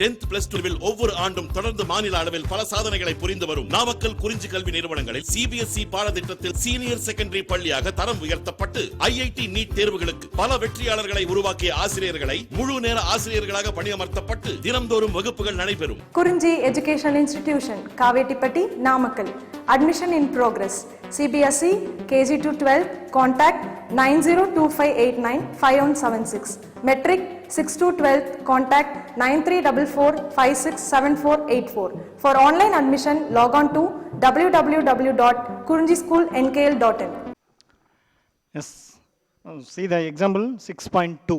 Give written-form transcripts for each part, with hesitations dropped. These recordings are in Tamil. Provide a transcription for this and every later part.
10th plus 12 ஒவ்வொரு ஆண்டும் தொடர்ந்து மாநில அளவில் பல சாதனைகளை புரிந்து வரும் நாமக்கல் குறிஞ்சி கல்வி நிறுவனங்களில் சிபிஎஸ்இ பாடத்திட்டத்தில் சீனியர் செகண்டரி பள்ளியாக தரம் உயர்த்தப்பட்டு ஐஐடி நீட் தேர்வுகளுக்கு பல வெற்றியாளர்களை உருவாக்கிய ஆசிரியர்களை முழு நேர ஆசிரியர்களாக பணியமர்த்தப்பட்டு தினம்தோறும் வகுப்புகள் நடைபெறும். குறிஞ்சி educational institution, Kavettipatti, Namakkal. Admission in progress. CBSE KG to 12. Contact 9025895176. Metric 6 to 12. Contact 9344567484. For online admission, log on to www.kurinjischoolnkl.in. Yes. See the example 6.2.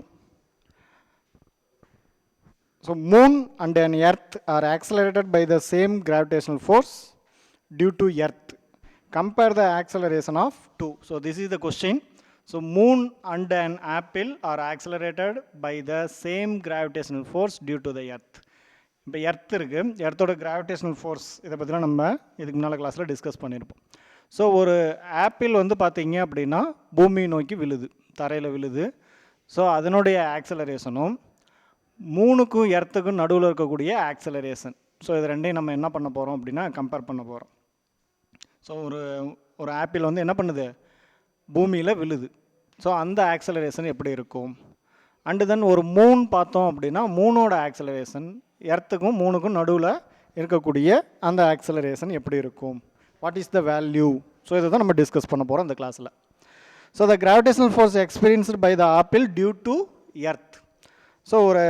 So moon and an earth are accelerated by the same gravitational force due to earth. Compare the acceleration of two. So this is the question. So moon and an apple are accelerated by the same gravitational force due to the earth. இப்போ எர்த் இருக்குது, எர்த்தோட கிராவிடேஷனல் ஃபோர்ஸ் இதை பற்றிலாம் நம்ம இதுக்கு முன்னால் கிளாஸில் டிஸ்கஸ் பண்ணியிருப்போம். ஸோ ஒரு ஆப்பிள் வந்து பார்த்தீங்க அப்படின்னா பூமியை நோக்கி விழுது, தரையில் விழுது. ஸோ அதனுடைய ஆக்சலரேஷனும் மூணுக்கும் எர்த்துக்கும் நடுவில் இருக்கக்கூடிய ஆக்சலரேஷன், ஸோ இது ரெண்டையும் நம்ம என்ன பண்ண போகிறோம் அப்படின்னா கம்பேர் பண்ண போகிறோம். ஸோ ஒரு ஆப்பிள் வந்து என்ன பண்ணுது, பூமியில் விழுது. ஸோ அந்த ஆக்சலரேஷன் எப்படி இருக்கும்? அண்டு தென் ஒரு மூன் பார்த்தோம் அப்படின்னா மூனோட ஆக்சலரேஷன் எர்த்துக்கும் மூணுக்கும் நடுவில் இருக்கக்கூடிய அந்த ஆக்சலரேஷன் எப்படி இருக்கும்? What is the value? So இதை தான் நம்ம டிஸ்கஸ் பண்ண போகிறோம் இந்த கிளாஸில். So the gravitational force experienced by the apple due to earth. So ஒரு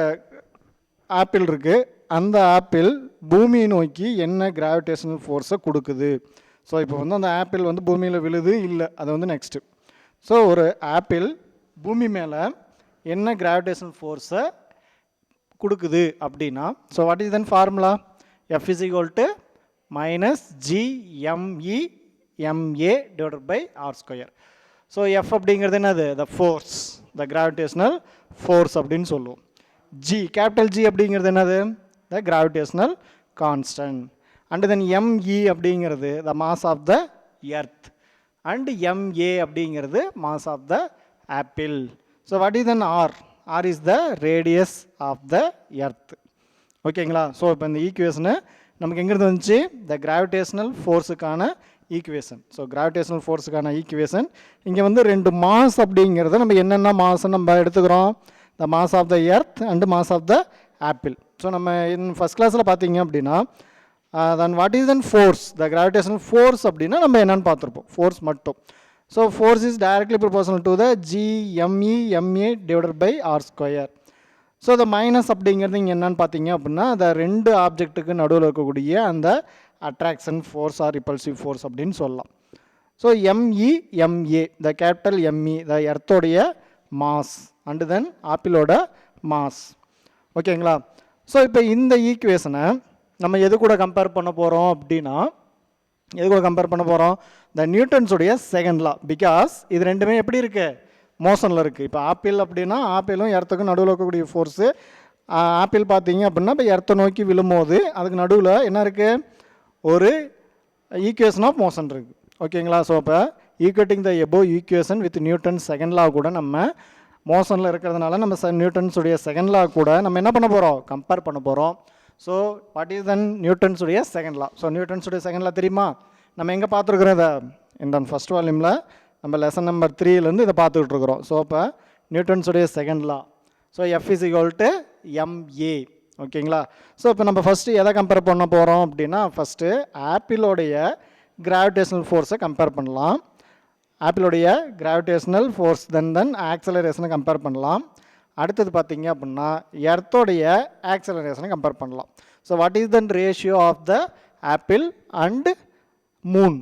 ஆப்பிள் இருக்குது, அந்த ஆப்பிள் பூமியை நோக்கி என்ன கிராவிடேஷனல் ஃபோர்ஸை கொடுக்குது? ஸோ இப்போ வந்து அந்த ஆப்பிள் வந்து பூமியில் விழுது இல்லை, அது வந்து நெக்ஸ்ட்டு. ஸோ ஒரு ஆப்பிள் பூமி மேலே என்ன கிராவிடேஷனல் ஃபோர்ஸை கொடுக்குது அப்படின்னா, so what is then formula? F is equal to minus GME divided by R square. So F அப்படிங்கிறது என்னது? The force, the gravitational force அப்படின்னு சொல்லுவோம். G, கேபிட்டல் G அப்படிங்கிறது என்னது? The gravitational constant. And then ME அப்படிங்கிறது the mass of the earth. And MA அப்படிங்கிறது mass of the apple. So what is then R? R is the radius of the earth. ஓகேங்களா? ஸோ இப்போ இந்த ஈக்குவேஷனு நமக்கு எங்கேருந்து வந்துச்சு? த கிராவிடேஷனல் ஃபோர்ஸுக்கான ஈக்குவேஷன். ஸோ கிராவிடேஷனல் ஃபோர்ஸுக்கான ஈக்குவேஷன் இங்கே வந்து ரெண்டு மாஸ் அப்படிங்கிறத நம்ம என்னென்ன மாஸ்ன்னு நம்ம எடுத்துக்கிறோம்? The mass of the earth and mass of the apple. So நம்ம ஃபஸ்ட் கிளாஸில் பார்த்தீங்க அப்படின்னா then what is then force? The gravitational force அப்படின்னா நம்ம என்னென்னு பார்த்துருப்போம், ஃபோர்ஸ் மட்டும். So force is directly proportional to the GME divided by R square. So the minus அப்படிங்கிறது இங்கே என்னென்னு பார்த்தீங்க அப்படின்னா அந்த ரெண்டு ஆப்ஜெக்ட்டுக்கு நடுவில் இருக்கக்கூடிய அந்த attraction force or repulsive force அப்படின்னு சொல்லலாம். So MA, the capital ME, the எர்த்தோடைய மாஸ் அண்டு தென் ஆப்பிளோட மாஸ். ஓகேங்களா? ஸோ இப்போ இந்த ஈக்குவேஷனை நம்ம எது கூட கம்பேர் பண்ண போகிறோம் அப்படின்னா, எது கூட கம்பேர் பண்ண போகிறோம்? த நியூட்டன்ஸுடைய செகண்ட் லா. பிகாஸ் இது ரெண்டுமே எப்படி இருக்குது? மோஷனில் இருக்குது. இப்போ ஆப்பிள் அப்படின்னா ஆப்பிளும் எர்த்துக்கும் நடுவில் இருக்கக்கூடிய ஃபோர்ஸு. ஆப்பிள் பார்த்தீங்க அப்படின்னா இப்போ எர்த்தை நோக்கி விழும்போது அதுக்கு நடுவில் என்ன இருக்குது? ஒரு ஈக்குவேஷன் ஆஃப் மோஷன் இருக்குது. ஓகேங்களா? ஸோ இப்போ equating the above equation with Newton's second law கூட நம்ம மோஷனில் இருக்கிறதுனால நம்ம நியூட்டன்ஸுடைய செகண்ட் லா கூட நம்ம என்ன பண்ண போகிறோம்? கம்பேர் பண்ண போகிறோம். ஸோ வாட் இஸ் தென் நியூட்டன்ஸுடைய செகண்ட் லா? ஸோ நியூட்டன்ஸுடைய செகண்ட் லா தெரியுமா? நம்ம எங்கே பார்த்துருக்குறோம் இதை? இந்த ஃபஸ்ட் வால்யூமில் நம்ம லெசன் நம்பர் 3லேருந்து இதை பார்த்துக்கிட்டு இருக்கிறோம். ஸோ இப்போ நியூட்டன்ஸுடைய second law. So F is equal to MA. ஓகேங்களா? ஸோ இப்போ நம்ம ஃபஸ்ட்டு எதை கம்பேர் பண்ண போகிறோம் அப்படின்னா, ஃபஸ்ட்டு ஆப்பிளோடைய கிராவிடேஷனல் ஃபோர்ஸை கம்பேர் பண்ணலாம். ஆப்பிளோடைய கிராவிடேஷனல் ஃபோர்ஸ் தென் ஆக்சலரேஷனை கம்பேர் பண்ணலாம். அடுத்தது பார்த்தீங்க அப்படின்னா எர்த்தோடைய ஆக்சலரேஷனை கம்பேர் பண்ணலாம். So what is then ratio of the apple and moon?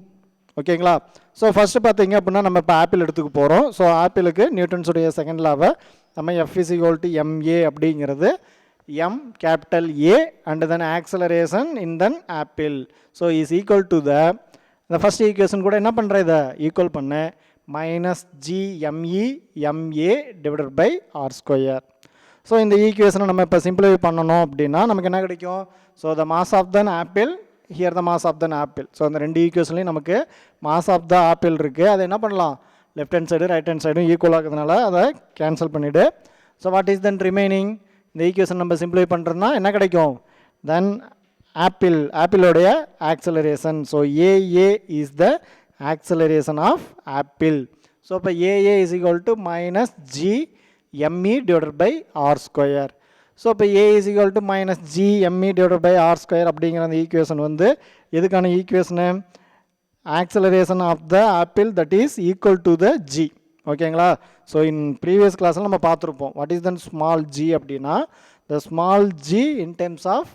ஓகேங்களா? ஸோ ஃபஸ்ட்டு பார்த்தீங்க அப்படின்னா நம்ம இப்போ ஆப்பிள் எடுத்துக்க போகிறோம். ஸோ ஆப்பிளுக்கு நியூட்டன்ஸுடைய செகண்ட் லாவை நம்ம F is equal to MA அப்படிங்கிறது M capital A and then acceleration in then apple. So is equal to இந்த ஃபஸ்ட் ஈக்குவேஷன் கூட என்ன பண்ணுற இதை ஈக்குவல் பண்ண minus GME MA divided by R square. So இந்த ஈக்குவேஷனை நம்ம இப்போ சிம்பிளிஃபை பண்ணணும் அப்படின்னா நமக்கு என்ன கிடைக்கும்? So the mass of the apple, here the mass of the apple. So அந்த ரெண்டு ஈக்குவேஷன்லையும் நமக்கு மாஸ் ஆஃப் த ஆப்பிள் இருக்குது. அதை என்ன பண்ணலாம்? Left hand side right hand சைடும் ஈக்குவல் ஆகிறதுனால அதை கேன்சல் பண்ணிவிடு. So what is then remaining? இந்த ஈக்குவேஷன் நம்ம சிம்பிளை பண்ணுறோம்னா என்ன கிடைக்கும்? தென் ஆப்பிளோடைய acceleration. So A A is the acceleration of apple. So இப்போ A A is equal to minus G M E divided by R square. So இப்போ A is equal to minus G M E divided by R square அப்படிங்கிற அந்த ஈக்குவேஷன் வந்து எதுக்கான ஈக்குவேஷனு? Acceleration of the apple that is equal to the G. ஓகேங்களா? ஸோ இன் ப்ரீவியஸ் கிளாஸில் நம்ம பார்த்துருப்போம் what is then small G அப்படின்னா the small G in terms of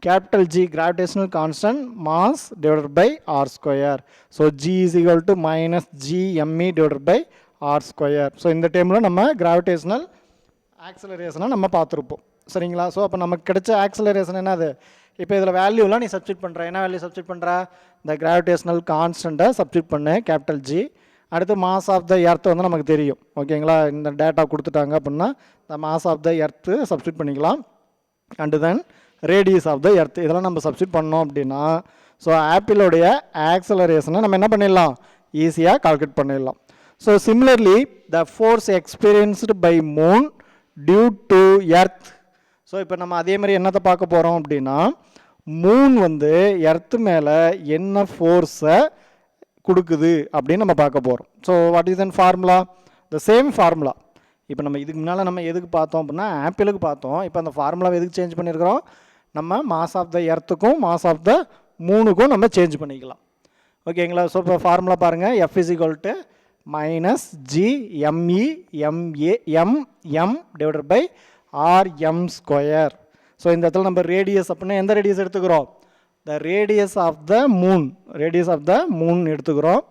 capital G gravitational constant mass divided by r square. So G is equal to minus G me divided by r square. So இந்த டேர்மில் நம்ம gravitational acceleration நம்ம பார்த்துருப்போம். சரிங்களா? ஸோ அப்போ நமக்கு கிடைச்ச ஆக்சலரேஷன் என்னது? இப்போ இதில் வேல்யூலாம் நீ சப்ஸ்டிட் பண்ணுற. என்ன வேல்யூ சப்ஸ்டிட் பண்ணுற? இந்த கிராவிடேஷனல் கான்ஸ்டண்ட்டை சப்ஸ்டிட் பண்ணு கேபிட்டல் G. அடுத்து மாஸ் ஆஃப் த எர்த் வந்து நமக்கு தெரியும். ஓகேங்களா? இந்த டேட்டா கொடுத்துட்டாங்க அப்படின்னா இந்த mass of the earth substitute பண்ணிக்கலாம். And then radius of the earth இதெல்லாம் நம்ம சப்ஸ்டிட் பண்ணோம் அப்படின்னா ஸோ ஆப்பிளோடைய ஆக்சலரேஷனை நம்ம என்ன பண்ணிடலாம்? ஈஸியாக கால்குலேட் பண்ணிடலாம். So similarly the force experienced by moon due to earth. So இப்போ நம்ம அதே மாதிரி என்னத்தை பார்க்க போகிறோம் அப்படின்னா மூன் வந்து எர்த்து மேலே என்ன ஃபோர்ஸை கொடுக்குது அப்படின்னு நம்ம பார்க்க போகிறோம். So what is the formula? The same formula. இப்போ நம்ம இதுக்கு முன்னால் நம்ம எதுக்கு பார்த்தோம் அப்படின்னா ஆப்பிளுக்கு பார்த்தோம். இப்போ அந்த ஃபார்முலாவை எதுக்கு சேஞ்ச் பண்ணியிருக்கிறோம்? நம்ம மாஸ் ஆஃப் த எர்த்துக்கும் மாஸ் ஆஃப் த மூனுக்கும் நம்ம சேஞ்ச் பண்ணிக்கலாம். ஓகேங்களா? ஸோ இப்போ ஃபார்முலா பாருங்கள். F is equal to minus G M E M divided by R M square. So இந்த இடத்துல நம்ம ரேடியஸ் அப்படின்னா எந்த ரேடியஸ் எடுத்துக்கிறோம்? The radius of the moon எடுத்துக்கிறோம்.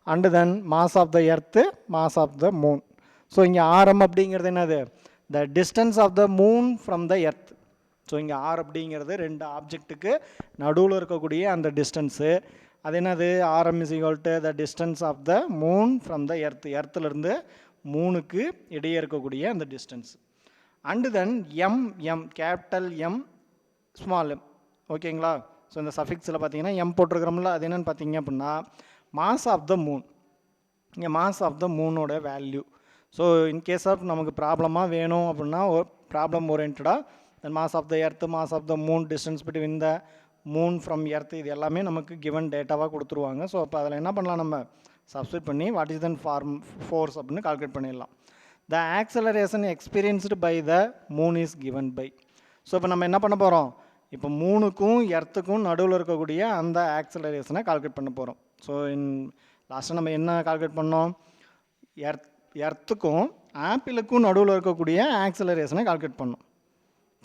And then mass of the earth mass of the moon. So இங்கே ஆர்எம் அப்படிங்கிறது என்னது? The distance of the moon from the earth. So இங்கே ஆர் அப்படிங்கிறது ரெண்டு ஆப்ஜெக்ட்டுக்கு நடுவில் இருக்கக்கூடிய அந்த டிஸ்டன்ஸு. அது என்னது? R M is equal to the distance of the moon from the earth. எர்த்துலேருந்து மூணுக்கு இடையே இருக்கக்கூடிய அந்த distance. And then M capital M small M. ஓகேங்களா? ஸோ இந்த சஃபிக்ஸில் பார்த்தீங்கன்னா எம் போட்டிருக்கிறோம்ல அது என்னென்னு பார்த்தீங்க அப்படின்னா மாஸ் ஆஃப் த மூன். இங்கே மாஸ் ஆஃப் த மூனோட வேல்யூ. ஸோ இன்கேஸ் ஆஃப் நமக்கு ப்ராப்ளமாக வேணும் அப்படின்னா ப்ராப்ளம் ஓரியன்டாக then mass of the earth mass of the moon distance between the moon from earth இது எல்லாமே நமக்கு கிவன் டேட்டாவாக கொடுத்துருவாங்க. ஸோ அப்போ அதில் என்ன பண்ணலாம்? நம்ம சப்ஸ்டிட் பண்ணி வாட் இஸ் தன் ஃபோர்ஸ் அப்படின்னு கால்குலேட் பண்ணிடலாம். The acceleration experienced by the moon is given by. So இப்போ நம்ம என்ன பண்ண போகிறோம்? இப்போ மூணுக்கும் எர்த்துக்கும் நடுவில் இருக்கக்கூடிய அந்த ஆக்சலரேஷனை கால்குலேட் பண்ண போகிறோம். ஸோ லாஸ்ட்டாக நம்ம என்ன கால்குலேட் பண்ணோம்? எர்த்துக்கும் ஆப்பிளுக்கும் நடுவில் இருக்கக்கூடிய ஆக்சலரேஷனை கால்குலேட் பண்ணோம்.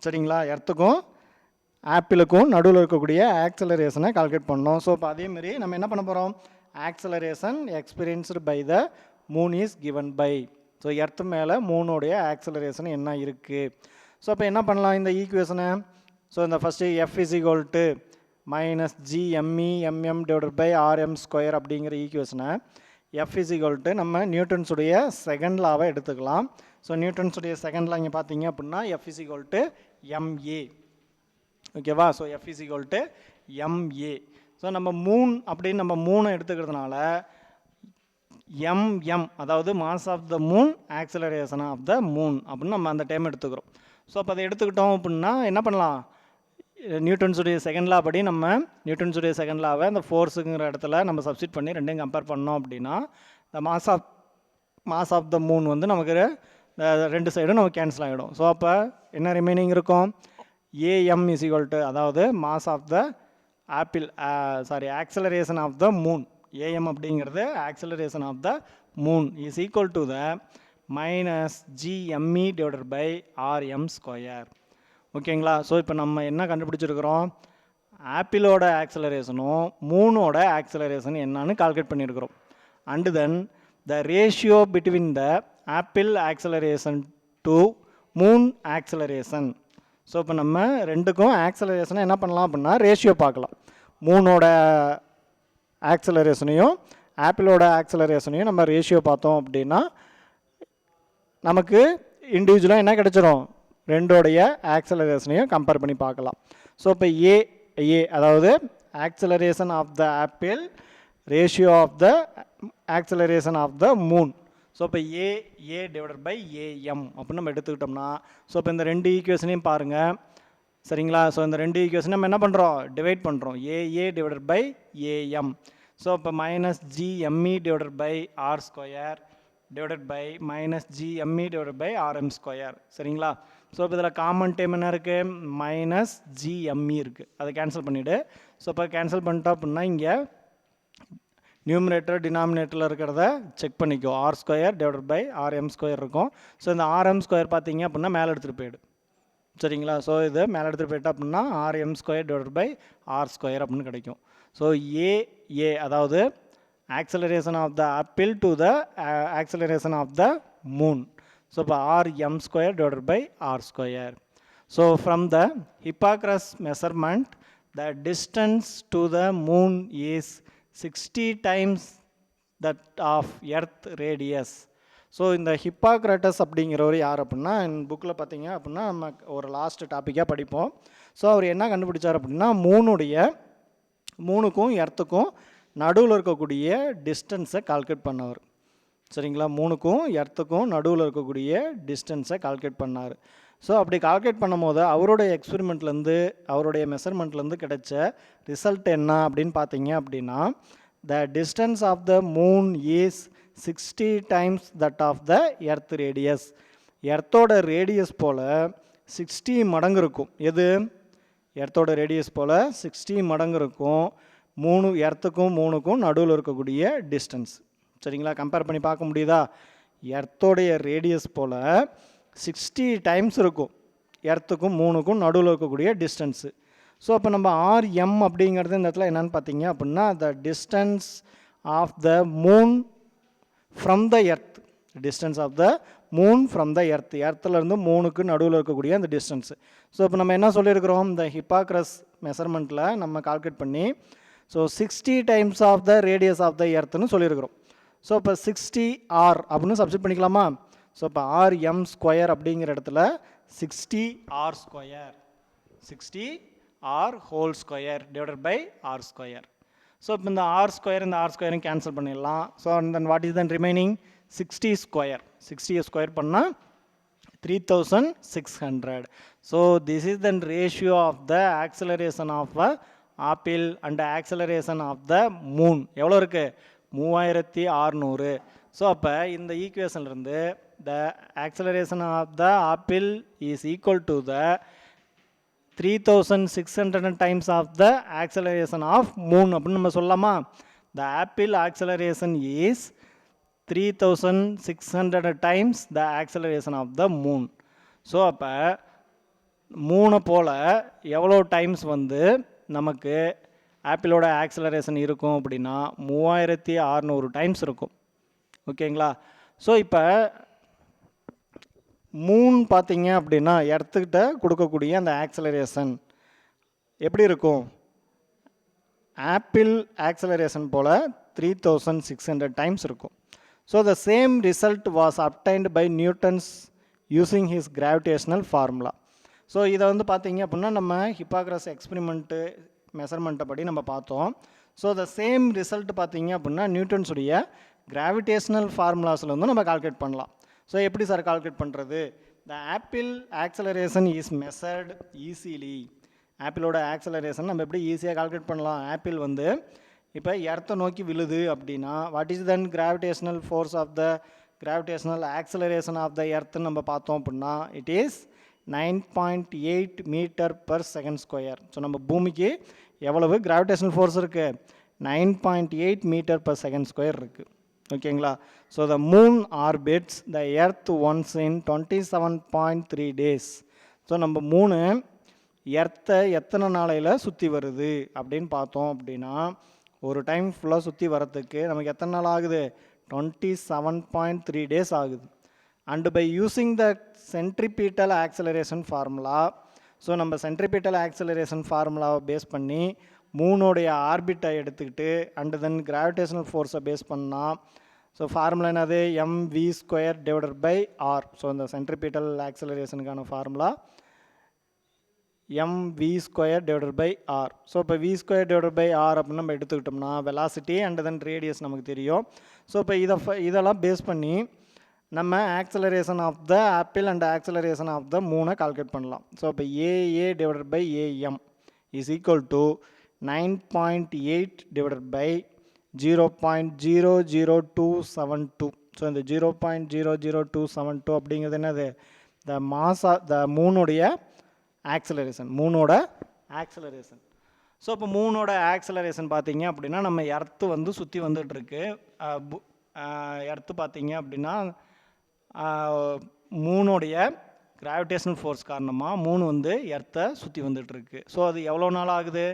சரிங்களா? எர்த்துக்கும் ஆப்பிளுக்கும் நடுவில் இருக்கக்கூடிய ஆக்சலரேஷனை கால்குலேட் பண்ணோம். ஸோ இப்போ அதேமாரி நம்ம என்ன பண்ண போகிறோம்? Acceleration experienced by the moon is given by. So earth மேலே மூனோடைய ஆக்சலரேஷன் என்ன இருக்குது? ஸோ அப்போ என்ன பண்ணலாம் இந்த ஈக்குவேஷனை? ஸோ இந்த first F is equal to minus G M E M M divided by R M square அப்படிங்கிற ஈக்குவேஷனை எஃப் இஸ் ஈக்குவல் டு நம்ம நியூட்டன்ஸுடைய செகண்ட் லாவை எடுத்துக்கலாம். ஸோ நியூட்டன்ஸுடைய செகண்ட் லா இங்கே பார்த்தீங்க அப்படின்னா F is equal to M A. ஓகேவா? So F is equal to M A. So நம்ம மூன் அப்படின்னு நம்ம மூணை எடுத்துக்கிறதுனால எம் அதாவது mass of the moon acceleration of the moon அப்படின்னு நம்ம அந்த டைம் எடுத்துக்கிறோம். ஸோ அப்போ அதை எடுத்துக்கிட்டோம் அப்படின்னா என்ன பண்ணலாம்? நியூட்டன்ஸுடைய செகண்ட் லா படி நம்ம நியூட்டன்ஸுடைய செகண்ட் லாவை அந்த ஃபோர்ஸுங்கிற இடத்துல நம்ம சப்ஸ்டிட் பண்ணி ரெண்டையும் கம்பேர் பண்ணோம் அப்படின்னா இந்த மாஸ் ஆஃப் த மூன் வந்து நமக்கு ரெண்டு சைடும் நமக்கு கேன்சல் ஆகிடும். ஸோ அப்போ என்ன ரிமைனிங் இருக்கும்? ஏஎம் இஸ் ஈக்குவல் டு அதாவது mass of the acceleration of the moon. A M அப்படிங்கிறது acceleration of the moon is equal to the minus G M E divided by R M square. ஓகேங்களா? ஸோ இப்போ நம்ம என்ன கண்டுபிடிச்சிருக்கிறோம்? ஆப்பிளோட ஆக்சலரேஷனும் மூனோட ஆக்சலரேஷன் என்னன்னு கால்குலேட் பண்ணியிருக்கிறோம். And then the ratio between the apple acceleration to moon acceleration. So இப்போ நம்ம ரெண்டுக்கும் ஆக்சலரேஷனை என்ன பண்ணலாம் அப்படின்னா ரேஷியோ பார்க்கலாம். மூனோட ஆக்சலரேஷனையும் ஆப்பிளோட ஆக்சலரேஷனையும் நம்ம ரேஷியோ பார்த்தோம் அப்படின்னா நமக்கு இண்டிவிஜுவலாக என்ன கிடச்சிரும்? ரெண்டோடைய ஆக்சலரேஷனையும் கம்பேர் பண்ணி பார்க்கலாம். ஸோ இப்போ ஏ அதாவது acceleration of the apple ratio of the acceleration of the moon. So இப்போ ஏ டிவைடட் பை ஏஎம் அப்படின்னு நம்ம எடுத்துக்கிட்டோம்னா, ஸோ இப்போ இந்த ரெண்டு ஈக்குவேஷனையும் பாருங்கள் சரிங்களா. ஸோ இந்த ரெண்டு ஈக்குவேஷன் நம்ம என்ன பண்ணுறோம், டிவைட் பண்ணுறோம். A divided by A M. So இப்போ minus G M E divided by R square divided by minus G M E divided by R M square சரிங்களா. ஸோ இப்போ இதில் காமன் டேம் என்ன இருக்குது, மைனஸ் ஜிஎம்இ இருக்குது. அதை கேன்சல் பண்ணிவிடு. ஸோ இப்போ கேன்சல் பண்ணிட்டோம் அப்படின்னா இங்கே நியூமரேட்டர் டினாமினேட்டரில் இருக்கிறத செக் பண்ணிக்கோ. R square divided by R M square இருக்கும். ஸோ இந்த ஆர்எம் ஸ்கொயர் பார்த்தீங்க அப்படின்னா மேலே எடுத்துகிட்டு போயிடு சரிங்களா. ஸோ இது மேலே எடுத்துகிட்டு போயிட்டோம் அப்படின்னா R M square divided by R square அப்படின்னு கிடைக்கும். ஸோ ஏ அதாவது acceleration of the apple to the acceleration of the moon. So இப்போ R M square divided by R square. So from the Hipparchus measurement the distance to the moon is 60 times that of earth radius. So இந்த ஹிப்பாக்ரட்டஸ் அப்படிங்கிறவர் யார் அப்படின்னா, புக்கில் பார்த்தீங்க அப்படின்னா நம்ம ஒரு லாஸ்ட் டாப்பிக்காக படிப்போம். ஸோ அவர் என்ன கண்டுபிடிச்சார் அப்படின்னா, மூணுக்கும் எர்த்துக்கும் நடுவில் இருக்கக்கூடிய டிஸ்டன்ஸை கால்குலேட் பண்ணவர் சரிங்களா. மூணுக்கும் எர்த்துக்கும் நடுவில் இருக்கக்கூடிய டிஸ்டன்ஸை கால்குலேட் பண்ணார். ஸோ அப்படி கால்குலேட் பண்ணும் போது அவருடைய எக்ஸ்பெரிமெண்ட்லேருந்து அவருடைய மெஷர்மெண்ட்லேருந்து கிடைச்ச ரிசல்ட் என்ன அப்படின்னு பார்த்தீங்க அப்படின்னா, the distance of the moon is 60 times that of the earth radius. எர்த்தோட ரேடியஸ் போல் 60 மடங்கு இருக்கும். எது, எர்த்தோட ரேடியஸ் போல் 60 மடங்கு இருக்கும் எர்த்துக்கும் மூணுக்கும் நடுவில் இருக்கக்கூடிய டிஸ்டன்ஸ் சரிங்களா. கம்பேர் பண்ணி பார்க்க முடியுதா, எர்த்தோடைய ரேடியஸ் போல் 60 times இருக்கும் எர்த்துக்கும் மூணுக்கும் நடுவில் இருக்கக்கூடிய டிஸ்டன்ஸு. ஸோ அப்போ நம்ம ஆர்எம் அப்படிங்கிறது இந்த இடத்துல என்னென்னு பார்த்தீங்க அப்படின்னா, the distance of the moon from the earth. Distance of the moon from the earth, எர்த்துலேருந்து மூணுக்கு நடுவில் இருக்கக்கூடிய அந்த டிஸ்டன்ஸு. ஸோ இப்போ நம்ம என்ன சொல்லியிருக்கிறோம், இந்த ஹிப்பாக்ரஸ் மெஷர்மெண்ட்டில் நம்ம கால்குலேட் பண்ணி so 60 times of the radius of the எர்த்துன்னு சொல்லியிருக்கிறோம். ஸோ இப்போ 60R அப்படின்னு சப்ஸ்டிட் பண்ணிக்கலாமா. ஸோ இப்போ ஆர்எம் ஸ்கொயர் அப்படிங்கிற இடத்துல 60R square, 60R whole square divided by R square. So இப்போ இந்த ஆர் ஸ்கொயர் இந்த ஆர் ஸ்கொயரும் கேன்சல் பண்ணிடலாம். So then what is then remaining 60 square. 60 square பண்ணால் 3600. So this is then ratio of the acceleration of a apple and acceleration of the moon எவ்வளோ இருக்குது, 3600. ஸோ அப்போ இந்த ஈக்குவேஷன்லேருந்து the acceleration of the apple is equal to the 3600 times of the acceleration of moon அப்படின்னு நம்ம சொல்லலாமா. The apple acceleration is 3600 times the acceleration of the moon. So அப்போ மூணை போல் எவ்வளோ டைம்ஸ் நமக்கு ஆப்பிளோட ஆக்சலரேஷன் இருக்கும் அப்படின்னா 3600 டைம்ஸ் இருக்கும் ஓகேங்களா. ஸோ இப்போ மூன் பார்த்தீங்க அப்படின்னா எர்த்துக்கிட்ட கொடுக்கக்கூடிய அந்த ஆக்சலரேஷன் எப்படி இருக்கும், ஆப்பிள் ஆக்சலரேஷன் போல் 3600 டைம்ஸ் இருக்கும். So the same result was obtained by Newton's using his gravitational formula. So இதை பார்த்தீங்க அப்படின்னா நம்ம ஹிப்பாக்ரஸ் எக்ஸ்பெரிமெண்ட்டு மெஷர்மெண்ட்டை படி நம்ம பார்த்தோம். ஸோ த சேம் ரிசல்ட் பார்த்தீங்க அப்படின்னா நியூட்டன்ஸுடைய கிராவிடேஷனல் ஃபார்முலாஸில் நம்ம கால்குலேட் பண்ணலாம். ஸோ எப்படி சார் கால்குலேட் பண்ணுறது, the apple acceleration is measured easily. ஆப்பிளோட ஆக்சலரேஷன் நம்ம எப்படி ஈஸியாக கால்குலேட் பண்ணலாம். ஆப்பிள் இப்போ எர்த்தை நோக்கி விழுது அப்படின்னா what is than gravitational force of the gravitational acceleration of the எர்த்துன்னு நம்ம பார்த்தோம் அப்படின்னா it is 9.8 metre per second square. So நம்ம பூமிக்கு எவ்வளவு கிராவிடேஷனல் ஃபோர்ஸ் இருக்குது, 9.8 மீட்டர்/செகண்ட் ஸ்கொயர் இருக்குது ஓகேங்களா. So the moon orbits the earth once in 27.3 days. So நம்ம மூணு எர்த்தை எத்தனை நாளையில் சுற்றி வருது அப்படின்னு பார்த்தோம் அப்படின்னா ஒரு டைம் ஃபுல்லாக சுற்றி வரத்துக்கு நமக்கு எத்தனை நாள் ஆகுது, 27.3 days ஆகுது. And by using the centripetal acceleration formula. So நம்ம சென்ட்ரிபீட்டல் ஆக்சலரேஷன் ஃபார்முலாவை பேஸ் பண்ணி மூணோடைய ஆர்பிட்டை எடுத்துக்கிட்டு அண்டு தென் கிராவிடேஷனல் ஃபோர்ஸை பேஸ் பண்ணால் ஸோ ஃபார்முலா என்னது, mv² divided by R. So இந்த சென்ட்ரிபீட்டல் ஆக்சலரேஷனுக்கான formula mv² divided by R. So இப்போ v² டிவைடட் பை ஆர் அப்படின்னு நம்ம எடுத்துக்கிட்டோம்னா வெலாசிட்டி அண்ட் தென் ரேடியஸ் நமக்கு தெரியும். ஸோ இப்போ இதெல்லாம் பேஸ் பண்ணி நம்ம acceleration of the apple and acceleration of the மூனை கால்குலேட் பண்ணலாம். ஸோ இப்போ A A divided by A M is equal to 9.8 divided by 0.00272. So இந்த 0.00272 அப்படிங்கிறது என்னது? த மாஸ் த மூணுடைய ஆக்சலரேஷன், மூணோட ஆக்சலரேஷன். ஸோ இப்போ மூணோட ஆக்சலரேஷன் பார்த்தீங்க அப்படின்னா நம்ம எர்த்து வந்து சுற்றி வந்துட்டுருக்கு. எர்த்து பார்த்தீங்க அப்படின்னா மூணுடைய கிராவிடேஷனல் ஃபோர்ஸ் காரணமாக மூணு வந்து எர்த்தை சுற்றி வந்துட்டுருக்கு. ஸோ அது எவ்வளோ நாள் ஆகுது?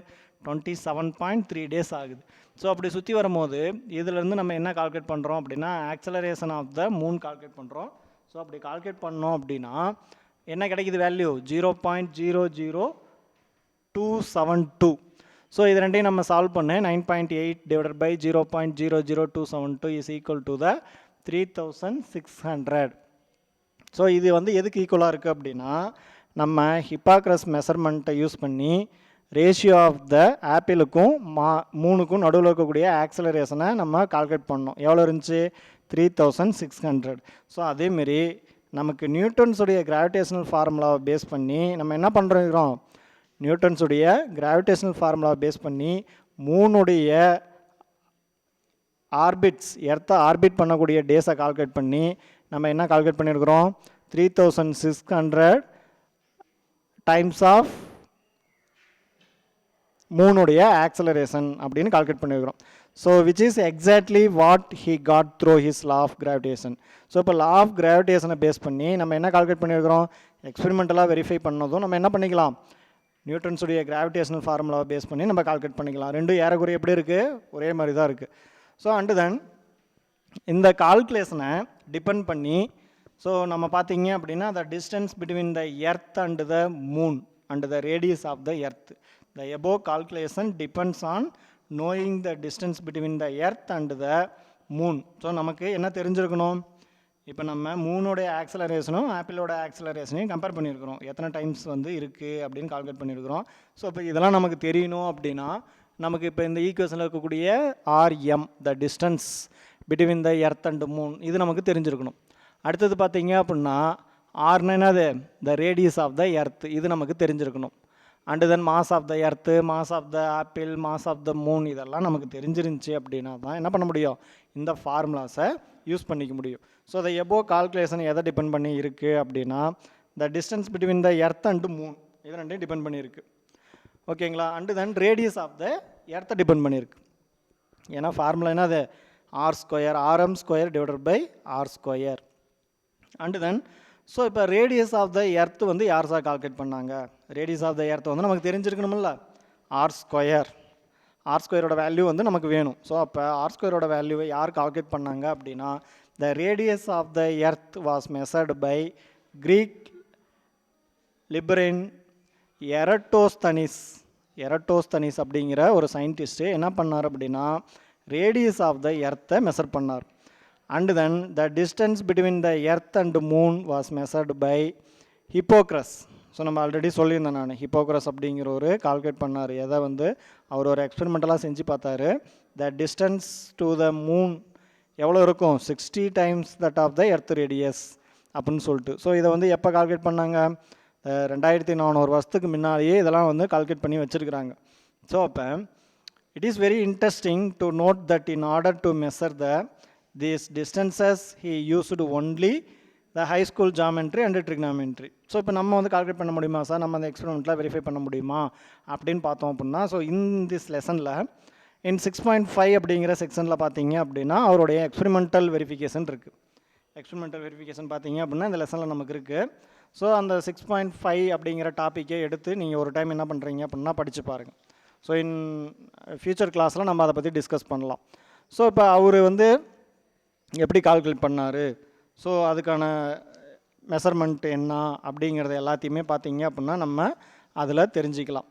27.3 days ஆகுது. ஸோ அப்படி சுற்றி வரும்போது இதிலேருந்து நம்ம என்ன கால்குலேட் பண்ணுறோம் அப்படின்னா acceleration of the moon calculate பண்ணுறோம். ஸோ அப்படி கால்குலேட் பண்ணோம் அப்படின்னா என்ன கிடைக்குது வேல்யூ? 0.00272. ஸோ இது ரெண்டையும் நம்ம சால்வ் பண்ண 9.8 divided by 0.00272 is equal to the 3600. So இது வந்து எதுக்கு ஈக்குவலாக இருக்குது அப்படின்னா நம்ம ஹிப்பாக்ரஸ் மெஷர்மெண்ட்டை யூஸ் பண்ணி ரேஷியோ ஆஃப் த ஆப்பிளுக்கும் மூணுக்கும் நடுவில் இருக்கக்கூடிய ஆக்சலரேஷனை நம்ம கால்குலேட் பண்ணோம். எவ்வளோ இருந்துச்சு? 3600. ஸோ அதேமாரி நமக்கு நியூட்டன்ஸுடைய கிராவிடேஷனல் ஃபார்முலாவை பேஸ் பண்ணி நம்ம என்ன பண்ணுறோம்? நியூட்டன்ஸுடைய கிராவிடேஷனல் ஃபார்முலாவை பேஸ் பண்ணி மூணுடைய ஆர்பிட்ஸ், எர்த்தை ஆர்பிட் பண்ணக்கூடிய டேஸை கால்குலேட் பண்ணி நம்ம என்ன கால்குலேட் பண்ணியிருக்கிறோம்? 3600 டைம்ஸ் ஆஃப் மூணுடைய ஆக்சலரேஷன் அப்படின்னு கால்குலேட் பண்ணியிருக்கிறோம். So which is exactly what he got through his law of gravitation. So இப்போ லா ஆஃப் கிராவிடேஷனை பேஸ் பண்ணி நம்ம என்ன கால்குலேட் பண்ணியிருக்கிறோம்? எக்ஸ்பெரிமெண்டலாக வெரிஃபை பண்ணதும் நம்ம என்ன பண்ணிக்கலாம்? நியூட்டன்ஸுடைய கிராவிடேஷனல் ஃபார்முலாவை பேஸ் பண்ணி நம்ம கால்குலேட் பண்ணிக்கலாம். ரெண்டும் ஏறக்குறைய எப்படி இருக்குது? ஒரே மாதிரி தான் இருக்குது. ஸோ அண்டு தென் இந்த கால்குலேஷனை டிபெண்ட் பண்ணி ஸோ நம்ம பார்த்தீங்க அப்படின்னா the distance between the earth and the moon and the radius of the earth. The above calculation depends on knowing the distance between the earth and the moon. So நமக்கு என்ன தெரிஞ்சிருக்கணும்? இப்போ நம்ம மூணோடைய ஆக்சலரேஷனும் ஆப்பிளோட ஆக்சலரேஷனையும் கம்பேர் பண்ணியிருக்கிறோம். எத்தனை டைம்ஸ் வந்து இருக்குது அப்படின்னு கால்குலேட் பண்ணியிருக்கிறோம். ஸோ இப்போ இதெல்லாம் நமக்கு தெரியணும் அப்படின்னா நமக்கு இப்போ இந்த ஈக்குவேஷனில் இருக்கக்கூடிய R M the distance between the earth and moon இது நமக்கு தெரிஞ்சிருக்கணும். அடுத்தது பார்த்தீங்க அப்படின்னா ஆர்னா என்னது? The radius of the earth இது நமக்கு தெரிஞ்சிருக்கணும். And then mass of the earth, mass of the apple, mass of the moon இதெல்லாம் நமக்கு தெரிஞ்சிருந்துச்சி அப்படின்னா தான் என்ன பண்ண முடியும்? இந்த ஃபார்முலாஸை யூஸ் பண்ணிக்க முடியும். ஸோ த எபோ கால்குலேஷன் எதை டிபெண்ட் பண்ணி இருக்குது அப்படின்னா the distance between the earth and moon இது ரெண்டையும் டிபெண்ட் பண்ணியிருக்கு. ஓகேங்களா? And then radius of the எர்த்தை டிபெண்ட் பண்ணியிருக்கு. ஏன்னா ஃபார்முலா என்னது? R square, R M square divided by R square. And then so இப்போ ரேடியஸ் ஆஃப் த எர்த் வந்து யார் சார் கால்குலேட் பண்ணாங்க? ரேடியஸ் ஆஃப் த எர்த் வந்து நமக்கு தெரிஞ்சிருக்கணுமில்ல? R square. ஆர் ஸ்கொயரோட வேல்யூ வந்து நமக்கு வேணும். ஸோ அப்போ ஆர் ஸ்கொயரோட வேல்யூவை யார் கால்குலேட் பண்ணாங்க அப்படின்னா the radius of the earth was measured by Greek librarian Eratosthenes அப்படிங்கிற ஒரு சயின்டிஸ்ட்டு என்ன பண்ணார் அப்படின்னா ரேடியஸ் ஆஃப் த எர்த்தை மெஷர் பண்ணார். And then the distance between the earth and moon was measured by Hipparchus. So நம்ம ஆல்ரெடி சொல்லியிருந்தேன் நான், ஹிப்போக்ரஸ் அப்படிங்கிற ஒரு கால்குலேட் பண்ணார். எதை வந்து அவர் ஒரு எக்ஸ்பெரிமெண்டலாக செஞ்சு பார்த்தாரு. The distance to the moon எவ்வளோ இருக்கும்? 60 times that of the earth radius அப்படின்னு சொல்லிட்டு. ஸோ இதை வந்து எப்போ கால்குலேட் பண்ணாங்க? 2400 வருஷத்துக்கு முன்னாடியே இதெல்லாம் வந்து கால்குலேட் பண்ணி வச்சுருக்கிறாங்க. ஸோ அப்போ it is very interesting to note that in order to measure these distances he used only the high school geometry and trigonometry. So இப்போ நம்ம வந்து கால்குலேட் பண்ண முடியுமா சார்? நம்ம அந்த எக்ஸ்பெரிமெண்ட்டில் வெரிஃபை பண்ண முடியுமா அப்படின்னு பார்த்தோம் அப்படின்னா ஸோ இன் திஸ் லெசனில் இன் 6.5 அப்படிங்கிற செக்ஷனில் பார்த்தீங்க அப்படின்னா அவருடைய எக்ஸ்பெரிமெண்டல் வெரிஃபிகேஷன் இருக்குது. எக்ஸ்பெரிமெண்டல் வெரிஃபிகேஷன் பார்த்தீங்க அப்படின்னா இந்த லெசனில் நமக்கு இருக்குது. ஸோ அந்த 6.5 அப்படிங்கிற டாப்பிக்கை எடுத்து நீங்கள் ஒரு டைம் என்ன பண்ணுறீங்க அப்படின்னா படித்து பாருங்கள். ஸோ இன் ஃபியூச்சர் கிளாஸில் நம்ம அதை பற்றி டிஸ்கஸ் பண்ணலாம். ஸோ இப்போ அவர் வந்து எப்படி கால்குலேட் பண்ணார், ஸோ அதுக்கான மெஷர்மெண்ட் என்ன அப்படிங்கிறது எல்லாத்தையுமே பார்த்தீங்க அப்படின்னா நம்ம அதில் தெரிஞ்சிக்கலாம்.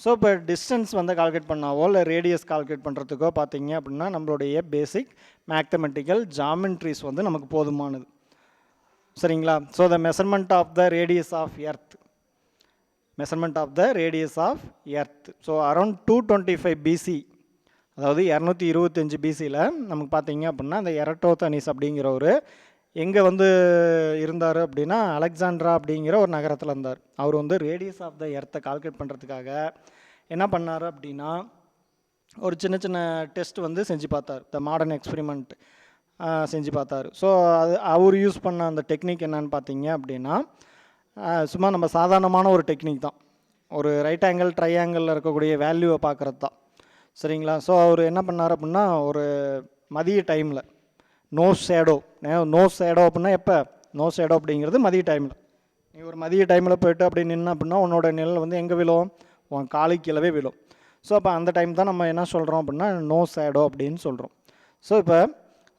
ஸோ இப்போ டிஸ்டன்ஸ் வந்து கால்குலேட் பண்ணாவோ இல்லை ரேடியஸ் கால்குலேட் பண்ணுறதுக்கோ பார்த்தீங்க அப்படின்னா நம்மளுடைய பேசிக் மேத்தமெட்டிக்கல் ஜாமெண்ட்ரிஸ் வந்து நமக்கு போதுமானது. சரிங்களா? So the measurement of the radius of earth, so around 225 BC, அதாவது 225 BCயில் நமக்கு பார்த்தீங்க அப்படின்னா இந்த எரட்டோஸ்தனிஸ் அப்படிங்கிற ஒரு எங்கே வந்து இருந்தார் அப்படின்னா அலெக்சாண்ட்ரா அப்படிங்கிற ஒரு நகரத்தில் இருந்தார். அவர் வந்து ரேடியஸ் ஆஃப் த எர்த்தை கால்குலேட் பண்ணுறதுக்காக என்ன பண்ணார் அப்படின்னா ஒரு சின்ன சின்ன டெஸ்ட் வந்து செஞ்சு பார்த்தார். த மாடர்ன் எக்ஸ்பெரிமெண்ட் செஞ்சு பார்த்தார். ஸோ அது அவர் யூஸ் பண்ண அந்த டெக்னிக் என்னன்னு பார்த்தீங்க அப்படின்னா சும்மா நம்ம சாதாரணமான ஒரு டெக்னிக் தான். ஒரு ரைட் ஆங்கிள் ட்ரையாங்கிளில் இருக்கக்கூடிய வேல்யூவை பார்க்குறது தான். சரிங்களா? ஸோ அவர் என்ன பண்ணார் அப்படின்னா ஒரு மதிய டைமில் நோ ஷேடோ அப்படின்னா எப்போ நோ ஷேடோ அப்படிங்கிறது மதிய டைமில். நீ ஒரு மதிய டைமில் போய்ட்டு அப்படி நின்று அப்படின்னா உன்னோட நிழல் வந்து எங்கே விழும்? உன் காலுக்கு கீழவே விழும். ஸோ அப்போ அந்த டைம் தான் நம்ம என்ன சொல்கிறோம் அப்படின்னா நோ ஷேடோ அப்படின்னு சொல்கிறோம். ஸோ இப்போ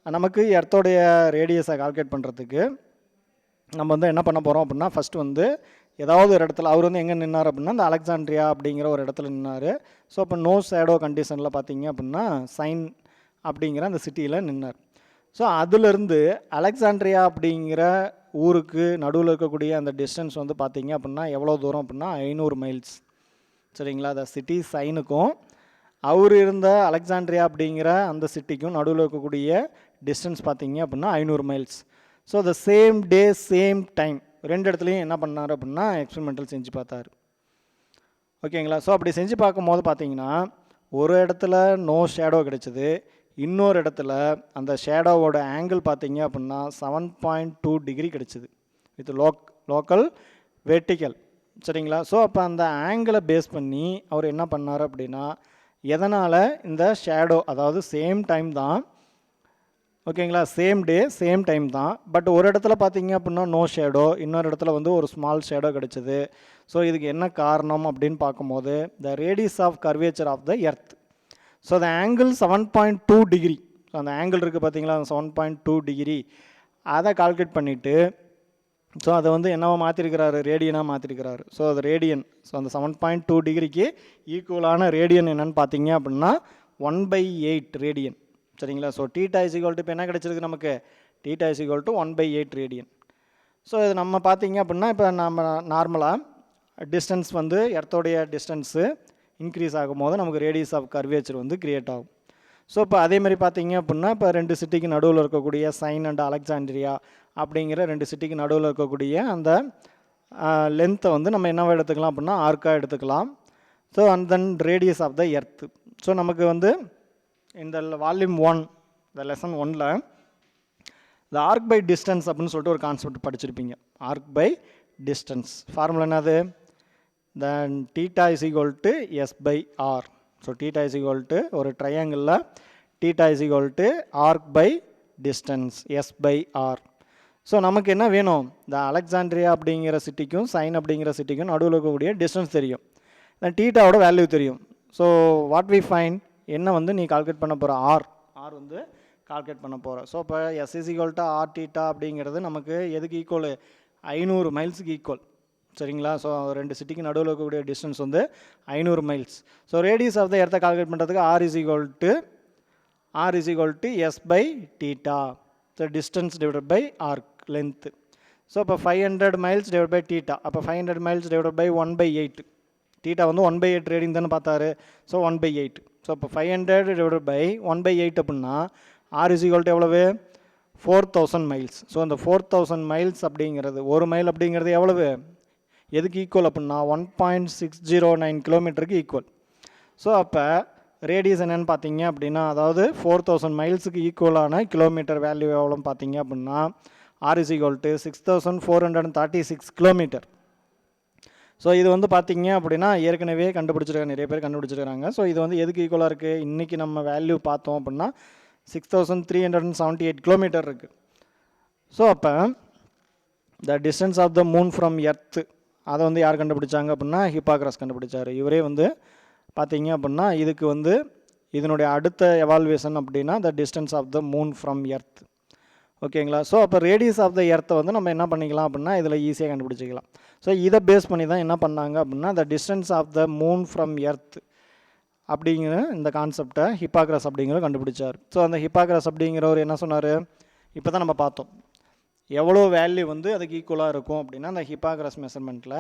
நமக்கு எர்த்தோடைய ரேடியஸை கால்குலேட் பண்ணுறதுக்கு நம்ம வந்து என்ன பண்ண போகிறோம் அப்படின்னா ஃபஸ்ட்டு வந்து ஏதாவது ஒரு இடத்துல அவர் வந்து எங்கே நின்னார் அப்படின்னா இந்த அலெக்சாண்ட்ரியா அப்படிங்கிற ஒரு இடத்துல நின்னார். ஸோ அப்போ நோ ஷேடோ கண்டிஷனில் பார்த்தீங்க அப்படின்னா சைன் அப்படிங்கிற அந்த சிட்டியில் நின்னார். ஸோ அதிலிருந்து அலெக்சாண்ட்ரியா அப்படிங்கிற ஊருக்கு நடுவில் இருக்கக்கூடிய அந்த டிஸ்டன்ஸ் வந்து பார்த்தீங்க அப்படின்னா எவ்வளோ தூரம் அப்படின்னா 500 மைல்ஸ். சரிங்களா? அந்த சிட்டி சைனுக்கும் அவர் இருந்த அலெக்சாண்ட்ரியா அப்படிங்கிற அந்த சிட்டிக்கும் நடுவில் இருக்கக்கூடிய டிஸ்டன்ஸ் பார்த்தீங்க அப்படின்னா 500 miles. So the same day same time ரெண்டு இடத்துலையும் என்ன பண்ணார் அப்படின்னா எக்ஸ்பெரிமெண்டல் செஞ்சு பார்த்தார். ஓகேங்களா? ஸோ அப்படி செஞ்சு பார்க்கும்போது பார்த்தீங்கன்னா ஒரு இடத்துல நோ ஷேடோ கிடச்சிது, இன்னொரு இடத்துல அந்த ஷேடோவோட ஆங்கிள் பார்த்தீங்க அப்படின்னா 7.2 டிகிரி கிடச்சிது வித் லோக்கல் வெர்டிக்கல். சரிங்களா? ஸோ அப்போ அந்த ஆங்கிளை பேஸ் பண்ணி அவர் என்ன பண்ணார் அப்படின்னா எதனால் இந்த ஷேடோ அதாவது சேம் டைம் தான். ஓகேங்களா? சேம் டே சேம் டைம் தான். பட் ஒரு இடத்துல பார்த்தீங்க அப்படின்னா நோ ஷேடோ, இன்னொரு இடத்துல வந்து ஒரு ஸ்மால் ஷேடோ கிடச்சிது. ஸோ இதுக்கு என்ன காரணம் அப்படின்னு பார்க்கும்போது the radius of curvature of the earth. So அந்த ஆங்கிள் 7.2 டிகிரி. ஸோ அந்த ஆங்கிள் இருக்குது பார்த்தீங்களா 7.2 டிகிரி அதை கால்குலேட் பண்ணிவிட்டு ஸோ அதை வந்து என்னவா மாற்றிருக்கிறாரு? ரேடியனாக மாற்றிருக்கிறாரு. ஸோ அது ரேடியன். ஸோ அந்த 7.2 டிகிரிக்கு ஈக்குவலான ரேடியன் என்னென்னு பார்த்தீங்க அப்படின்னா 1/8 ரேடியன். சரிங்களா? So theta is equal to இப்போ என்ன கிடச்சிருக்கு நமக்கு? Theta is equal to 1/8 radian. So இது நம்ம பார்த்தீங்க அப்படின்னா இப்போ நம்ம நார்மலாக டிஸ்டன்ஸ் வந்து எர்த்தோடைய டிஸ்டன்ஸு இன்க்ரீஸ் ஆகும்போது நமக்கு ரேடியஸ் ஆஃப் கர்வேச்சர் வந்து கிரியேட் ஆகும். ஸோ இப்போ அதேமாதிரி பார்த்தீங்க அப்படின்னா இப்போ ரெண்டு சிட்டிக்கு நடுவில் இருக்கக்கூடிய சைன் அண்ட் அலெக்சாண்ட்ரியா அப்படிங்கிற ரெண்டு சிட்டிக்கு நடுவில் இருக்கக்கூடிய அந்த லென்த்தை வந்து நம்ம என்னவா எடுத்துக்கலாம் அப்படின்னா ஆர்க்காக எடுத்துக்கலாம். So and then radius of the earth. So நமக்கு வந்து இந்த வால்யூம் 1 இந்த லெசன் 1ல் இந்த ஆர்க் பை டிஸ்டன்ஸ் அப்படின்னு சொல்லிட்டு ஒரு கான்செப்ட் படிச்சிருப்பீங்க. ஆர்க் பை டிஸ்டன்ஸ் ஃபார்முலா என்னது? Then theta is equal to S by R. So theta is equal to ஒரு ட்ரையாங்கிளில் theta is equal to arc by distance S by R. So நமக்கு என்ன வேணும்? இந்த அலெக்சாண்ட்ரியா அப்படிங்கிற சிட்டிக்கும் சைன் அப்படிங்கிற சிட்டிக்கும் நடுவில் இருக்கக்கூடிய டிஸ்டன்ஸ் தெரியும், தென் தீட்டாவோட வேல்யூ தெரியும். ஸோ வாட் வி ஃபைண்ட் என்ன வந்து நீ கால்குலேட் பண்ண போகிற? ஆர் வந்து கால்குலேட் பண்ண போகிற. ஸோ இப்போ S is equal to R theta அப்படிங்கிறது நமக்கு எதுக்கு ஈக்குவல்? 500 மைல்ஸுக்கு ஈக்குவல். சரிங்களா? ஸோ ரெண்டு சிட்டிக்கு நடுவில் இருக்கக்கூடிய டிஸ்டன்ஸ் வந்து 500 miles. So radius of the எர்த்தை கால்குலேட் பண்ணுறதுக்கு R is equal to S by theta. So distance divided by arc length. So இப்போ 500 மைல்ஸ் டிவைட் பை தீட்டா. அப்போ 500 மைல்ஸ் டிவைட் பை 1/8. தீட்டா வந்து 1/8 ரேடியன் தானே பார்த்தாரு. ஸோ 1/8. ஸோ இப்போ 500 டிவைட் பை 1/8 அப்படின்னா ஆர் இஸ் ஈக்குவல் டு எவ்வளவு? 4000 மைல்ஸ். ஸோ அந்த 4000 மைல்ஸ் அப்படிங்கிறது ஒரு மைல் அப்படிங்கிறது எவ்வளவு? எதுக்கு ஈக்குவல் அப்படின்னா 1.609 கிலோமீட்டருக்கு ஈக்குவல். ஸோ அப்போ ரேடியஸ் என்னென்னு பார்த்தீங்க அப்படின்னா அதாவது 4000 மைல்ஸுக்கு ஈக்குவலான கிலோமீட்டர் வேல்யூ எவ்வளோன்னு பார்த்தீங்க அப்படின்னா R is equal to 6436 kilometre. So இது வந்து பார்த்தீங்க அப்படின்னா ஏற்கனவே கண்டுபிடிச்சிருக்காங்க, நிறைய பேர் கண்டுபிடிச்சிருக்காங்க. ஸோ இது வந்து எதுக்கு ஈக்குவலாக இருக்குது? இன்றைக்கி நம்ம வேல்யூ பார்த்தோம் அப்படின்னா 6378 கிலோமீட்டர் இருக்குது. ஸோ அப்போ the distance of the moon from earth அதை வந்து யார் கண்டுபிடிச்சாங்க அப்படின்னா ஹிப்பாக்ரஸ் கண்டுபிடிச்சார். இவரே வந்து பார்த்தீங்க அப்படின்னா இதுக்கு வந்து இதனுடைய அடுத்த எவால்வேஷன் அப்படின்னா the distance of the moon from earth. ஓகேங்களா? ஸோ அப்போ ரேடியஸ் ஆஃப் த எர்த்தை வந்து நம்ம என்ன பண்ணிக்கலாம் அப்படின்னா இதில் ஈஸியாக கண்டுபிடிச்சிக்கலாம். ஸோ இதை பேஸ் பண்ணி தான் என்ன பண்ணாங்க அப்படின்னா the distance of the moon from earth அப்படிங்கிற இந்த கான்செப்டை ஹிப்பாக்ரஸ் அப்படிங்கிறவர் கண்டுபிடிச்சார். ஸோ அந்த ஹிப்பாக்ரஸ் அப்படிங்கிறவர் என்ன சொன்னார்? இப்போ தான் நம்ம பார்த்தோம் எவ்வளோ வேல்யூ வந்து அதுக்கு ஈக்குவலாக இருக்கும் அப்படின்னா அந்த ஹிப்பாக்ரஸ் மெஷர்மெண்ட்டில்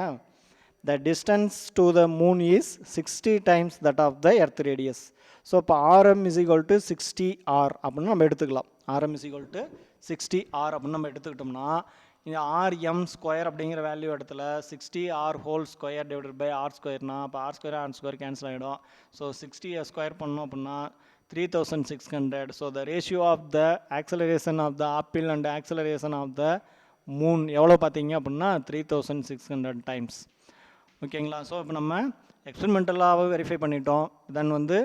the distance to the moon is 60 times that of the earth radius. So இப்போ R M is equal to 60R அப்படின்னு நம்ம எடுத்துக்கலாம். RM is equal to 60r அப்படின்னு நம்ம எடுத்துக்கிட்டோம்னா இந்த RM ஸ்கொயர் அப்படிங்கிற வேல்யூ இடத்துல 60r whole square divided by r ஸ்கொயர்னா அப்போ r ஸ்கொயர் கேன்சல் ஆகிடும். ஸோ 60 ஸ்கொயர் பண்ணோம் அப்படின்னா 3600. So the ratio of the acceleration of the apple and acceleration of the moon எவ்வளோ பார்த்தீங்க அப்படின்னா 3600 டைம்ஸ். ஓகேங்களா? ஸோ இப்போ நம்ம எக்ஸ்பெரிமெண்டலாக வெரிஃபை பண்ணிட்டோம். தென் வந்து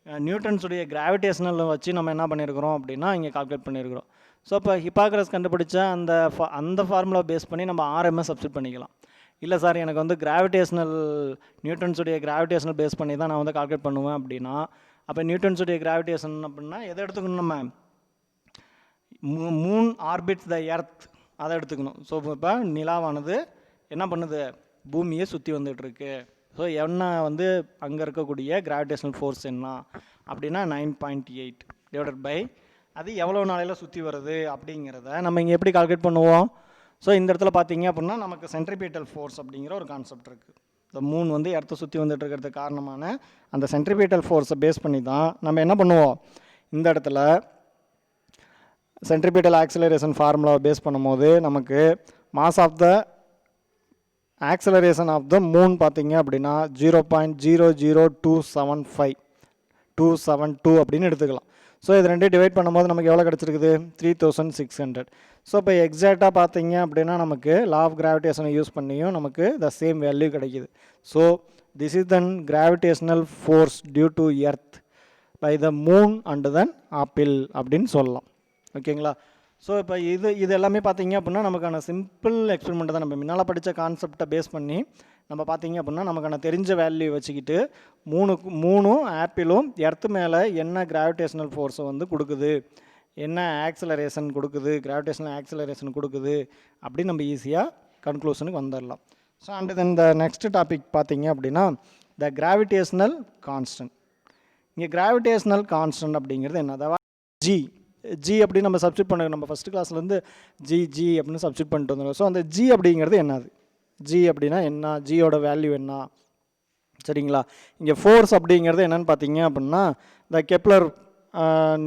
நியூட்டன்ஸுடைய கிராவிடேஷனல் வச்சு நம்ம என்ன பண்ணியிருக்கிறோம் அப்படின்னா இங்கே கால்குலேட் பண்ணியிருக்கிறோம். ஸோ இப்போ ஹிப்பாக்ரஸ் கண்டுபிடிச்ச அந்த ஃபார்முலா பேஸ் பண்ணி நம்ம RMS சப்ஸ்டிட் பண்ணிக்கலாம். இல்லை சார் எனக்கு வந்து கிராவிடேஷனல் நியூட்டன்ஸுடைய கிராவிடேஷனல் பேஸ் பண்ணி தான் நான் வந்து கால்குலேட் பண்ணுவேன் அப்படின்னா அப்போ நியூட்டன்ஸுடைய கிராவிடேஷன் அப்படின்னா எதை எடுத்துக்கணும் நம்ம மூன் ஆர்பிட்ஸ் த எர்த் அதை எடுத்துக்கணும். ஸோ இப்போ நிலாவானது என்ன பண்ணுது பூமியை சுற்றி வந்துட்டுருக்கு. ஸோ என்ன வந்து அங்கே இருக்கக்கூடிய கிராவிடேஷனல் ஃபோர்ஸ் என்ன அப்படின்னா 9.8 டிவைடட் பை அது எவ்வளோ நாளையில் சுற்றி வருது அப்படிங்கிறத நம்ம இங்கே எப்படி கால்குலேட் பண்ணுவோம். ஸோ இந்த இடத்துல பார்த்தீங்க அப்படின்னா நமக்கு சென்ட்ரிபியூட்டல் ஃபோர்ஸ் அப்படிங்கிற ஒரு கான்செப்ட் இருக்குது. இந்த மூன் வந்து எர்த்தை சுற்றி வந்துட்டு இருக்கிறதுக்கு காரணமான அந்த சென்ட்ரிபியூட்டல் ஃபோர்ஸை பேஸ் பண்ணி தான் நம்ம என்ன பண்ணுவோம் இந்த இடத்துல சென்ட்ரிபியூட்டல் ஆக்சிலரேஷன் ஃபார்முலாவை பேஸ் பண்ணும்போது நமக்கு mass of the acceleration of the moon பார்த்தீங்க அப்படின்னா 0.00272 அப்படின்னு எடுத்துக்கலாம். ஸோ இது ரெண்டு டிவைட் பண்ணும்போது நமக்கு எவ்வளோ கிடச்சிருக்குது 3600. ஸோ இப்போ எக்ஸாக்டாக பார்த்தீங்க அப்படின்னா நமக்கு லா ஆஃப் கிராவிடேஷனை யூஸ் பண்ணியும் நமக்கு த சேம் வேல்யூ கிடைக்கிது. So this is than gravitational force due to earth by the moon and then apple அப்படின்னு சொல்லலாம். ஓகேங்களா? ஸோ இப்போ இது எல்லாமே பார்த்தீங்க அப்படின்னா நமக்கான சிம்பிள் எக்ஸ்பெரிமெண்ட் தான். நம்ம முன்னால் படித்த கான்செப்டை பேஸ் பண்ணி நம்ம பார்த்தீங்க அப்படின்னா நமக்கான தெரிஞ்ச வேல்யூ வச்சுக்கிட்டு மூணும் ஆப்பிளும் எர்த்து மேலே என்ன கிராவிடேஷனல் ஃபோர்ஸை வந்து கொடுக்குது, என்ன ஆக்சலரேஷன் கொடுக்குது, கிராவிடேஷனல் ஆக்சலரேஷன் கொடுக்குது அப்படின்னு நம்ம ஈஸியாக கன்க்ளூஷனுக்கு வந்துடலாம். ஸோ அண்ட் தென் இந்த நெக்ஸ்ட் டாபிக் பார்த்தீங்க அப்படின்னா த கிராவிடேஷனல் கான்ஸ்டன்ட். இங்கே கிராவிடேஷனல் கான்ஸ்டன்ட் அப்படிங்கிறது என்ன, அதாவது ஜி அப்படி நம்ம சப்ஸ்டிட் பண்ணுறோம். நம்ம ஃபஸ்ட்டு கிளாஸ்லேருந்து ஜி அப்படின்னு சப்ஸ்டிட் பண்ணிட்டு வந்துடுவோம். ஸோ அந்த ஜி அப்படிங்கிறது என்னது, ஜி அப்படின்னா என்ன, ஜியோட வேல்யூ என்ன, சரிங்களா? இங்கே ஃபோர்ஸ் அப்படிங்கிறது என்னென்னு பார்த்தீங்க அப்படின்னா இந்த கெப்லர்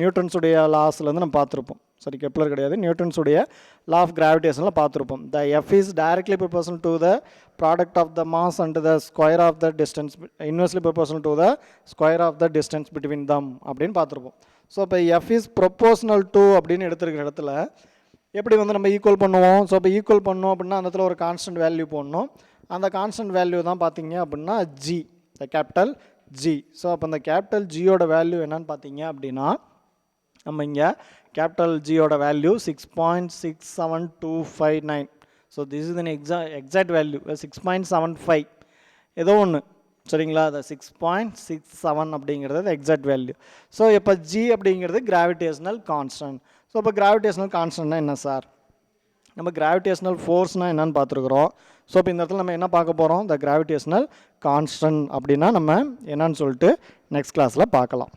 நியூட்டன்ஸுடைய லாஸ்லேருந்து நம்ம பார்த்துருப்போம். சரி, கெப்லர் கிடையாது, நியூட்டன்ஸுடைய லா ஆஃப் கிராவிடேஷனில் பார்த்துருப்போம். The F is directly proportional to the product of the mass and the square of the distance, inversely proportional to the square of the distance between them அப்படின்னு பார்த்துருப்போம். ஸோ இப்போ எஃப் இஸ் ப்ரொபோர்ஷனல் டு அப்படின்னு எடுத்துருக்கிற இடத்துல எப்படி வந்து நம்ம ஈக்குவல் பண்ணுவோம். ஸோ இப்போ ஈக்குவல் பண்ணோம் அப்படின்னா அந்த இடத்துல ஒரு கான்ஸ்டன்ட் வேல்யூ போடணும். அந்த கான்ஸ்டன்ட் வேல்யூ தான் பார்த்தீங்க அப்படின்னா G, the capital G. So அப்போ அந்த கேபிட்டல் ஜியோட வேல்யூ என்னன்னு பார்த்தீங்க அப்படின்னா நம்ம இங்கே கேபிட்டல் ஜியோட value 6.67259. So this is an exact value 6.75 ஏதோ ஒன்று, சரிங்களா? அது 6.67 அப்படிங்கிறது எக்ஸாக்ட் வேல்யூ. ஸோ இப்போ ஜி அப்படிங்கிறது கிராவிடேஷனல் கான்ஸ்டன்ட். ஸோ இப்போ கிராவிடேஷனல் கான்ஸ்டன்ட்னா என்ன சார், நம்ம கிராவிடேஷனல் ஃபோர்ஸ்னால் என்னன்னு பார்த்துருக்குறோம். ஸோ இப்போ இந்த இடத்துல நம்ம என்ன பார்க்க போகிறோம், த கிராவிடேஷனல் கான்ஸ்டன்ட் அப்படின்னா நம்ம என்னன்னு சொல்லிட்டு நெக்ஸ்ட் கிளாஸில் பார்க்கலாம்.